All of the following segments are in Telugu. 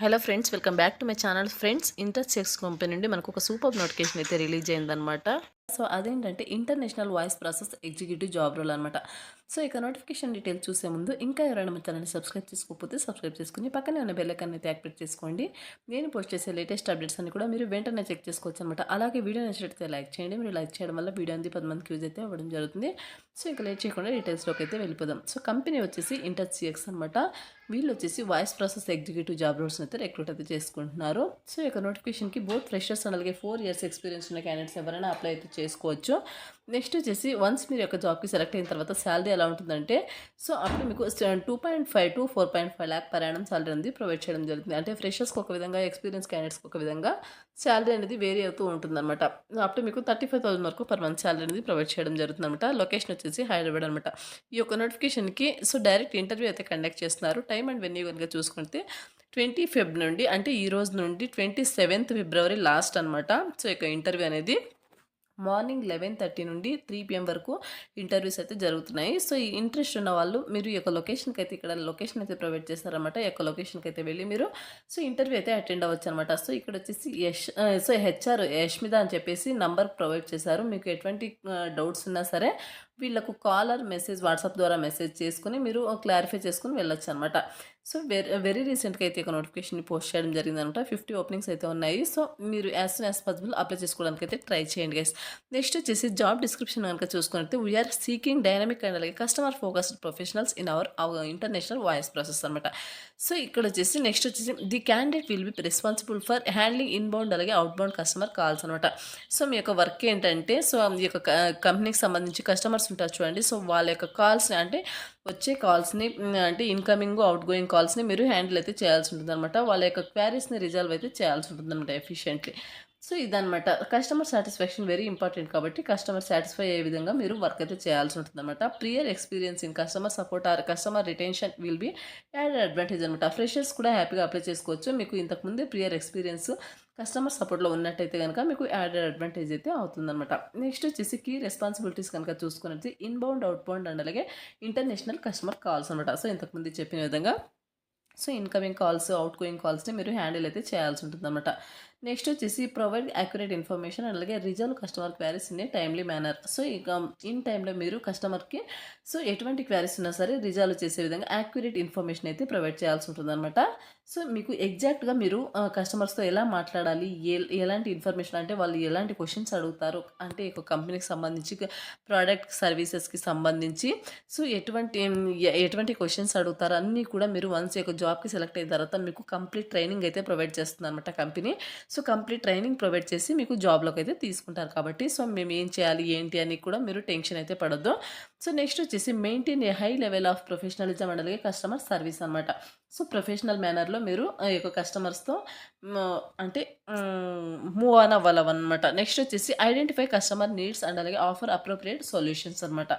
Hello friends, welcome back to my channel. Friends, ఇంటర్చెక్స్ కంపెనీ నుండి మనకు ఒక సూపర్ నోటిఫికేషన్ అయితే రిలీజ్ అయిందనమాట. సో అదేంటంటే international voice process executive job role అనమాట. సో ఇక నోటిఫికేషన్ డీటెయిల్స్ చూసే ముందు ఇంకా ఎవరైనా మన ఛానల్ని సబ్స్క్రైబ్ చేసుకోకపోతే సబ్స్క్రైబ్ చేసుకుని పక్కనే ఉన్న బెల్ ఐకాన్ అయితే యాక్టివేట్ చేసుకోండి. నేను పోస్ట్ చేసే లేటెస్ట్ అప్డేట్స్ అన్ని కూడా మీరు వెంటనే చెక్ చేసుకోవచ్చు అనమాట. అలాగే వీడియో నచ్చినట్లయితే లైక్ చేయండి. మీరు లైక్ చేయడం వల్ల వీడియో అంది 10 మందికి యూజ్ అయితే అవ్వడం జరుగుతుంది. సో ఇక లేట్ చేయకుండా డీటెయిల్స్లోకి అయితే వెళ్ళిపోదాం. సో కంపెనీ వచ్చేసి ఇంటర్సిఎక్స్ అనమాట. వీళ్ళు వచ్చేసి voice process executive job roles అయితే రిక్రూట్ అయితే చేసుకుంటున్నారు. సో ఇక నోటిఫికేషన్కి బోత్ ఫ్రెషర్స్ అలాగే 4 ఇయర్స్ ఎక్స్పీరియన్స్ ఉన్న క్యాండిడేట్స్ ఎవరైనా అప్లై అయితే చేసుకోవచ్చు. నెక్స్ట్ వచ్చేసి వన్స్ మీరు యొక్క జాబ్కి సెలెక్ట్ అయిన తర్వాత శాలరీ ఎలా ఉంటుందంటే, సో అప్పుడు మీకు 2.5 to 4.5 lakh per annum salary అనేది ప్రొవైడ్ చేయడం జరుగుతుంది. అంటే ఫ్రెషర్స్కి ఒక విధంగా, ఎక్స్పీరియన్స్ క్యాండిడేట్స్కి ఒక విధంగా శాలరీ అనేది వేరీ అవుతూ ఉంటుందన్నమాట. అప్పుడు మీకు 35,000 వరకు పర్ మంత్ శాలరీ అనేది ప్రొవైడ్ చేయడం జరుగుతుంది అనమాట. లొకేషన్ వచ్చేసి హైదరాబాద్ అనమాట. ఈ యొక్క నోటిఫికేషన్కి సో డైరెక్ట్ ఇంటర్వ్యూ అయితే కండక్ట్ చేస్తున్నారు. టైం అండ్ వెన్యూ కనుక చూసుకుంటే 20 ఫెబ్ నుండి, అంటే ఈ రోజు నుండి 27th ఫిబ్రవరి లాస్ట్ అనమాట. సో ఇక ఇంటర్వ్యూ అనేది మార్నింగ్ 11:30 నుండి 3 PM వరకు ఇంటర్వ్యూస్ అయితే జరుగుతున్నాయి. సో ఈ ఇంట్రెస్ట్ ఉన్న వాళ్ళు మీరు ఈ యొక్క లొకేషన్కి అయితే, ఇక్కడ లొకేషన్ అయితే ప్రొవైడ్ చేస్తారనమాట. ఈ యొక్క లొకేషన్కి అయితే వెళ్ళి మీరు సో ఇంటర్వ్యూ అయితే అటెండ్ అవ్వచ్చు అనమాట. సో ఇక్కడ వచ్చేసి సో హెచ్ఆర్ యష్మిత అని చెప్పేసి నంబర్ ప్రొవైడ్ చేశారు. మీకు ఎటువంటి డౌట్స్ ఉన్నా సరే వీళ్ళకు కాలర్ మెసేజ్, వాట్సాప్ ద్వారా మెసేజ్ చేసుకుని మీరు క్లారిఫై చేసుకుని వెళ్ళొచ్చు అనమాట. సో వెరీ రీసెంట్గా అయితే ఒక నోటిఫికేషన్ పోస్ట్ చేయడం జరిగిందనమాట. 50 ఓపెనింగ్స్ అయితే ఉన్నాయి. సో మీరు as soon as possible apply చేసుకోవడానికి అయితే ట్రై చేయండి గైస్. నెక్స్ట్ వచ్చేసి జాబ్ డిస్క్రిప్షన్ కనుక చూసుకుంటే, వీఆర్ సీకింగ్ డైనమిక్ అండ్ అలాగే customer focused professionals in our international voice process అనమాట. సో ఇక్కడ వచ్చేసి నెక్స్ట్ వచ్చేసి the candidate will be responsible for handling inbound అలాగే అవుట్బౌండ్ కస్టమర్ కాల్స్ అనమాట. సో మీ యొక్క వర్క్ ఏంటంటే, సో ఈ యొక్క కంపెనీకి సంబంధించి కస్టమర్స్ ఉంటారు చూడండి. సో వాళ్ళ యొక్క కాల్స్ని, అంటే వచ్చే కాల్స్ని, అంటే ఇన్కమింగ్ అవుట్ గోయింగ్ కాల్స్ని మీరు హ్యాండిల్ అయితే చేయాల్సి ఉంటుంది అనమాట. వాళ్ళ యొక్క క్వారీస్ని రిజాల్వ్ అయితే చేయాల్సి ఉంటుంది అనమాట ఎఫిషియెంట్లీ. సో ఇదనమాట. కస్టమర్ సాటిస్ఫాక్షన్ వెరీ ఇంపార్టెంట్ కాబట్టి కస్టమర్ సాటిస్ఫై అయ్యే విధంగా మీరు వర్క్ అయితే చేయాల్సి ఉంటుంది అనమాట. Prior experience in customer support or customer retention will be added advantage అనమాట. ఫ్రెషర్స్ కూడా హ్యాపీగా అప్లై చేసుకోవచ్చు. మీకు ఇంతకుముందే ప్రియర్ ఎక్స్పీరియన్స్ కస్టమర్ సపోర్ట్లో ఉన్నట్టయితే కనుక మీకు యాడెడ్ అడ్వాంటేజ్ అయితే అవుతుందన్నమాట. నెక్స్ట్ వచ్చేసి కీ రెస్పాన్సిబిలిటీస్ కనుక చూసుకున్నట్టు ఇన్బౌండ్, అవుట్బౌండ్ అండ్ అలాగే ఇంటర్నేషనల్ కస్టమర్ కాల్స్ అనమాట. సో ఇంతకుముందు చెప్పిన విధంగా so incoming calls, outgoing కాల్స్ని మీరు హ్యాండిల్ అయితే చేయాల్సి ఉంటుంది అనమాట. నెక్స్ట్ వచ్చేసి ప్రొవైడ్ యాక్యురేట్ ఇన్ఫర్మేషన్ అండ్ అలాగే resolve customer queries in a timely manner. So ఇక ఇన్ టైంలో మీరు కస్టమర్కి సో ఎటువంటి క్వారీస్ ఉన్నా సరే రిజాల్వ్ చేసే విధంగా యాక్యురేట్ ఇన్ఫర్మేషన్ అయితే ప్రొవైడ్ చేయాల్సి ఉంటుంది అనమాట. సో మీకు ఎగ్జాక్ట్గా మీరు కస్టమర్స్తో ఎలా మాట్లాడాలి, ఎలాంటి ఇన్ఫర్మేషన్, అంటే వాళ్ళు ఎలాంటి క్వశ్చన్స్ అడుగుతారు, అంటే ఒక కంపెనీకి సంబంధించి, ప్రోడక్ట్ సర్వీసెస్కి సంబంధించి సో ఎటువంటి క్వశ్చన్స్ అడుగుతారు అన్నీ కూడా మీరు వన్స్ ఒక జాబ్కి సెలెక్ట్ అయిన తర్వాత మీకు కంప్లీట్ ట్రైనింగ్ అయితే ప్రొవైడ్ చేస్తుంది అనమాట company. So complete training provide చేసి మీకు జాబ్లోకి అయితే తీసుకుంటారు కాబట్టి సో మేము ఏం చేయాలి ఏంటి అని కూడా మీరు టెన్షన్ అయితే పడొద్దు. సో నెక్స్ట్ వచ్చేసి maintain a high level of professionalism and అలాగే కస్టమర్ సర్వీస్ అనమాట. సో ప్రొఫెషనల్ మేనర్లో మీరు ఈ యొక్క కస్టమర్స్తో అంటే మూవ్ ఆన్ అవ్వాలన్నమాట. నెక్స్ట్ వచ్చేసి ఐడెంటిఫై కస్టమర్ నీడ్స్ అండ్ అలాగే ఆఫర్ అప్రోప్రియేట్ సొల్యూషన్స్ అనమాట.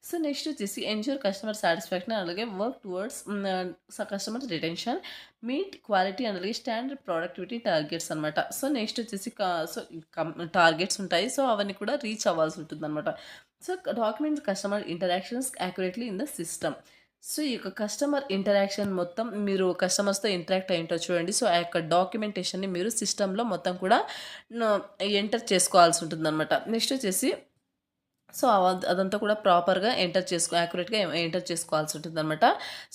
సో నెక్స్ట్ వచ్చేసి ఎన్ష్యూర్ కస్టమర్ సాటిస్ఫాక్షన్ అలాగే work towards customer retention, meet quality and అలాగే స్టాండర్డ్ ప్రొడక్టివిటీ టార్గెట్స్ అనమాట. సో నెక్స్ట్ వచ్చేసి సో టార్గెట్స్ ఉంటాయి. సో అవన్నీ కూడా రీచ్ అవ్వాల్సి ఉంటుంది అనమాట. So documents customer interactions accurately in the system. So ఈ యొక్క కస్టమర్ ఇంటరాక్షన్ మొత్తం మీరు కస్టమర్స్తో ఇంటరాక్ట్ అయ్యింటో చూడండి. సో ఆ యొక్క డాక్యుమెంటేషన్ని మీరు సిస్టంలో మొత్తం కూడా ఎంటర్ చేసుకోవాల్సి ఉంటుంది అనమాట. నెక్స్ట్ వచ్చేసి సో అదంతా కూడా ప్రాపర్గా యాక్యురేట్గా ఎంటర్ చేసుకోవాల్సి ఉంటుంది అనమాట.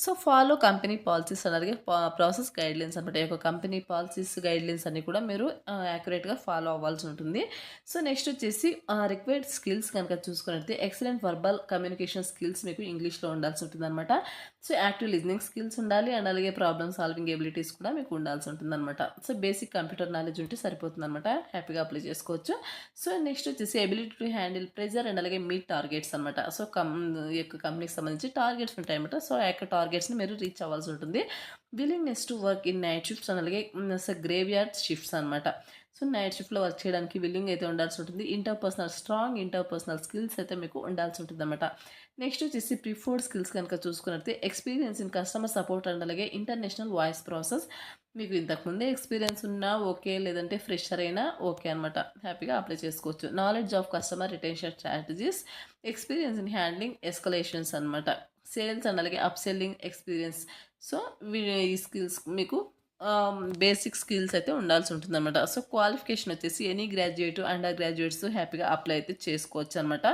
సో ఫాలో కంపెనీ పాలసీస్ అలాగే ప్రాసెస్ గైడ్లైన్స్ అనమాట. ఈ యొక్క కంపెనీ పాలసీస్ గైడ్లైన్స్ అన్ని కూడా మీరు యాక్యురేట్గా ఫాలో అవ్వాల్సి ఉంటుంది. సో నెక్స్ట్ వచ్చేసి రిక్వైర్డ్ స్కిల్స్ కనుక చూసుకున్నట్లయితే ఎక్సలెంట్ వర్బల్ కమ్యూనికేషన్ స్కిల్స్ మీకు ఇంగ్లీష్లో ఉండాల్సి ఉంటుంది అనమాట. సో యాక్టివ్ లిజనింగ్ స్కిల్స్ ఉండాలి అండ్ అలాగే ప్రాబ్లమ్ సాల్వింగ్ ఎబిలిటీస్ కూడా మీకు ఉండాల్సి ఉంటుంది అనమాట. సో బేసిక్ కంప్యూటర్ నాలెడ్జ్ ఉంటే సరిపోతుంది అనమాట. హ్యాపీగా అప్లై చేసుకోవచ్చు. సో నెక్స్ట్ వచ్చేసి ability to handle pressure and అలాగే మీట్ టార్గెట్స్ అనమాట. సో ఈ యొక్క కంపెనీకి సంబంధించి టార్గెట్స్ ఉంటాయి అనమాట. సో ఆ యొక్క టార్గెట్స్ని మీరు రీచ్ అవ్వాల్సి ఉంటుంది. Willingness to work in night shifts and అలాగే గ్రేవ్ యార్డ్ షిఫ్ట్స్ అనమాట. సో నైట్ షిఫ్ట్లో వర్క్ చేయడానికి విల్లింగ్ అయితే ఉండాల్సి ఉంటుంది. స్ట్రాంగ్ ఇంటర్పర్సనల్ స్కిల్స్ అయితే మీకు ఉండాల్సి ఉంటుంది అనమాట. నెక్స్ట్ వచ్చేసి ప్రిఫర్డ్ స్కిల్స్ కనుక చూసుకున్నట్లయితే experience in customer support and అలాగే ఇంటర్నేషనల్ వాయిస్ ప్రాసెస్. మీకు ఇంతకుముందే ఎక్స్పీరియన్స్ ఉన్నా ఓకే, లేదంటే ఫ్రెషర్ అయినా ఓకే అనమాట. హ్యాపీగా అప్లై చేసుకోవచ్చు. Knowledge of customer retention strategies, experience in handling escalations అనమాట. సేల్స్ అండ్ అలాగే అప్ సెల్లింగ్ ఎక్స్పీరియన్స్. సో ఈ స్కిల్స్ మీకు బేసిక్ స్కిల్స్ అయితే ఉండాల్సి ఉంటుందన్నమాట. సో, క్వాలిఫికేషన్ వచ్చేసి ఎనీ గ్రాడ్యుయేట్, అండర్ గ్రాడ్యుయేట్స్ హ్యాపీగా అప్లై అయితే చేసుకోవచ్చనమాట.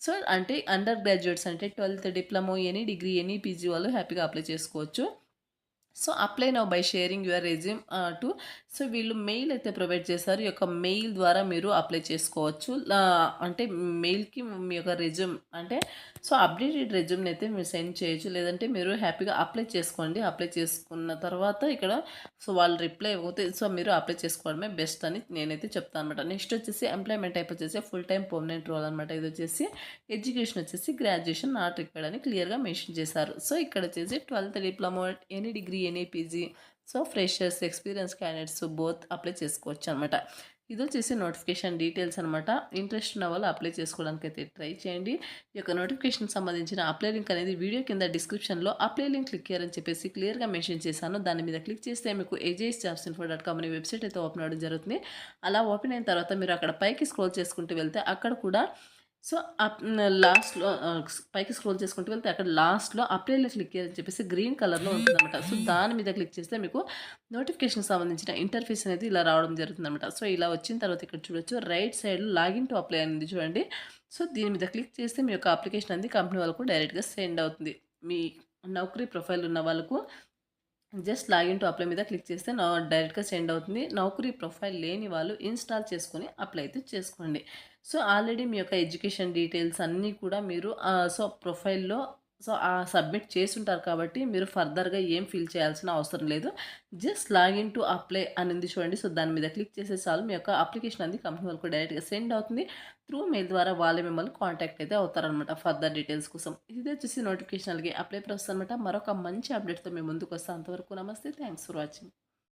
సో, అంటే అండర్ గ్రాడ్యుయేట్స్ అంటే 12థ్ diploma, any degree, any PG వాళ్ళు హ్యాపీగా అప్లై చేసుకోవచ్చు. So, apply now by sharing your resume to. So, వీళ్ళు మెయిల్ అయితే ప్రొవైడ్ చేశారు. ఈ యొక్క మెయిల్ ద్వారా మీరు అప్లై చేసుకోవచ్చు. అంటే మెయిల్‌కి మీ యొక్క రెజ్యూమ్ అంటే సో, అప్డేటెడ్ రెజ్యూమ్‌ని అయితే మీరు సెండ్ చేయొచ్చు. లేదంటే మీరు హ్యాపీగా అప్లై చేసుకోండి. అప్లై చేసుకున్న తర్వాత ఇక్కడ సో, వాళ్ళు రిప్లై ఇవ్వకపోతే సో, మీరు అప్లై చేసుకోవడమే బెస్ట్ అని నేనైతే చెప్తాను అనమాట. నెక్స్ట్ వచ్చేసి ఎంప్లాయ్‌మెంట్ టైప్ వచ్చేసి ఫుల్ టైమ్ పర్మనెంట్ రోల్ అనమాట. ఇది వచ్చేసి ఎడ్యుకేషన్ వచ్చేసి గ్రాడ్యుయేషన్ నాట్ రిక్వైర్డ్ అని క్లియర్‌గా మెన్షన్ చేశారు. సో, ఇక్కడ వచ్చేసి 12థ్ diploma, any degree, any PG, so, freshers, experience candidates both apply చేసుకోవచ్చనమాట. ఇదొచ్చేసి నోటిఫికేషన్ డీటెయిల్స్ అనమాట. ఇంట్రెస్ట్ ఉన్న వాళ్ళు అప్లై చేసుకోవడానికైతే ట్రై చేయండి. ఈ యొక్క నోటిఫికేషన్‌కి సంబంధించిన అప్లై లింక్ అనేది వీడియో కింద డిస్క్రిప్షన్‌లో అప్లై లింక్ క్లిక్ చేయాలని చెప్పేసి క్లియర్‌గా మెన్షన్ చేశాను. దాని మీద క్లిక్ చేస్తే మీకు ajsjobsinfo.com అనే వెబ్‌సైట్ అయితే ఓపెన్ అవ్వడం జరుగుతుంది. అలా ఓపెన్ అయిన తర్వాత మీరు అక్కడ పైకి స్క్రోల్ చేసుకుంటూ వెళ్తే అక్కడ కూడా సో, లాస్ట్‌లో పైకి స్క్రోల్ చేసుకుంటూ వెళ్తే అక్కడ లాస్ట్‌లో అప్లై లింక్ క్లిక్ అని చెప్పేసి గ్రీన్ కలర్‌లో ఉంటుందన్నమాట. సో, దాని మీద క్లిక్ చేస్తే మీకు నోటిఫికేషన్‌కి సంబంధించిన ఇంటర్ఫేస్ అనేది ఇలా రావడం జరుగుతుందన్నమాట. సో, ఇలా వచ్చిన తర్వాత ఇక్కడ చూడొచ్చు రైట్ సైడ్‌లో లాగిన్ టు అప్లై అని ఉంది చూడండి. సో, దీని మీద క్లిక్ చేస్తే మీ యొక్క అప్లికేషన్ అనేది కంపెనీ వాళ్ళకు డైరెక్ట్‌గా సెండ్ అవుతుంది. మీ నౌకరీ ప్రొఫైల్ ఉన్న వాళ్ళకు జస్ట్ లాగిన్ టు అప్లై మీద క్లిక్ చేస్తే డైరెక్ట్‌గా సెండ్ అవుతుంది. నౌకరీ ప్రొఫైల్ లేని వాళ్ళు ఇన్‌స్టాల్ చేసుకొని అప్లై అయితే చేసుకోండి. సో, ఆల్రెడీ మీ యొక్క ఎడ్యుకేషన్ డీటెయిల్స్ అన్నీ కూడా మీరు సో, ప్రొఫైల్‌లో సో, సబ్మిట్ చేసుంటారు కాబట్టి మీరు ఫర్దర్‌గా ఏం ఫిల్ చేయాల్సిన అవసరం లేదు. జస్ట్ లాగిన్ టు అప్లై అని ఉంది చూడండి. సో, దాని మీద క్లిక్ చేస్తే చాలు మీ యొక్క అప్లికేషన్ అనేది కంపెనీ వాళ్ళకు డైరెక్ట్‌గా సెండ్ అవుతుంది. త్రూ మెయిల్ ద్వారా వాళ్ళే మిమ్మల్ని కాంటాక్ట్ అయితే అవుతారనమాట ఫర్దర్ డీటెయిల్స్ కోసం. ఇది వచ్చేసి నోటిఫికేషన్ అలాగే అప్లై ప్రాసెస్ అనమాట. మరొక మంచి అప్డేట్‌తో మేము ముందుకు వస్తాం. అంతవరకు నమస్తే. Thanks for watching.